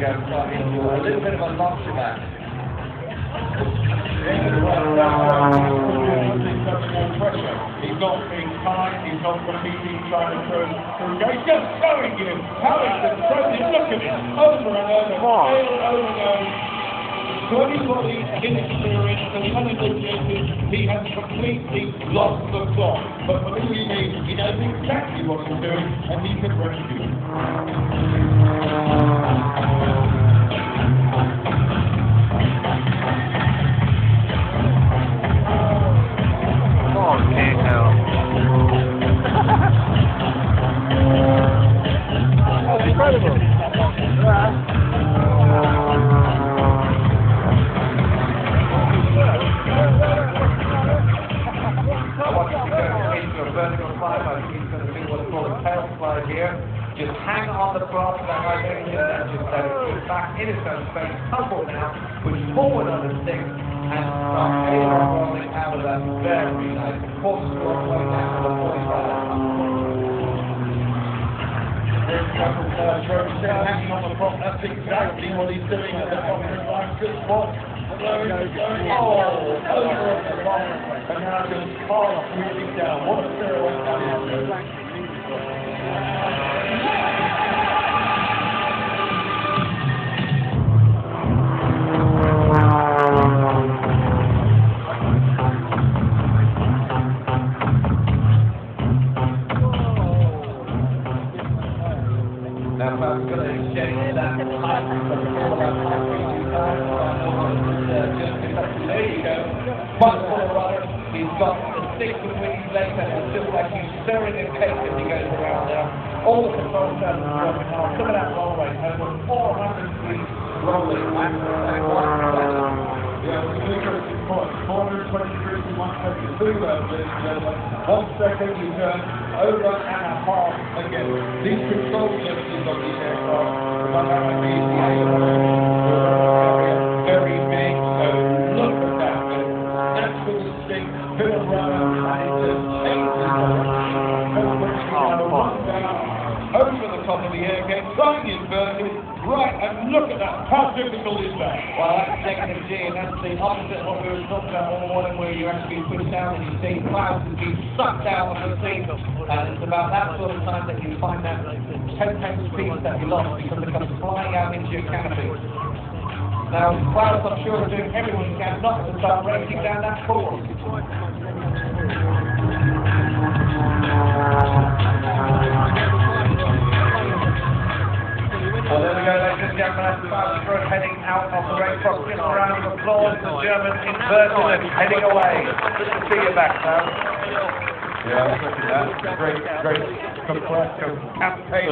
you go, starting to a little bit of a launchback. He's not being kind, he's not competing, trying to throw through. He's just showing you how it's been thrown. Look at it, over and over, over and over. To anybody inexperienced and uninitiated, he has completely lost the plot. But believe me, he knows exactly what he's doing, and he can rescue it. That's incredible. Into a vertical slide, I think he's going to do what's called a tail slide here. Just hang on the prop, that I don't think that just goes back in its own space, tumble now, push forward on the stick, and start rolling out of that very nice course all the way down to the 45. Hanging on the prop, that's exactly what he's doing at the top of the line. Good spot. Oh, over the top, and now just far reaching down. What a pirouette that is. Now, I'm going to exchange that height from there you go. Wonderful runner. He's got the stick between his legs and it's just like he's stirring a cake as he goes around there. All the control stands are broken off. Look at that roll rate. Over 400 feet rolling. Yeah, it's an interesting point. 423 to 172, ladies and gentlemen. 1 second you turn over and a half again. These control services of these aircraft, very big, so look at that. Absolute stick, bit of rudder, and it just changes over the top of the air again, flying inverted, right, and look at that, how difficult is that? Well, that's negative G, and that's the opposite of what we were talking about all morning, where you're actually pushed down and you see clouds and being sucked out of the sea. And it's about that sort of time that you find that 10 times speed that you lost because it comes flying out into your canopy. Now, clouds, I'm sure, are doing everything they can not to start racing down that course. Well, there we go, ladies and gentlemen, that's Fast Road heading out of the racecourse. Give a round of applause to the German inverted and heading away. Good to see you back, Sam. Yeah, I was looking at that. Great campaign.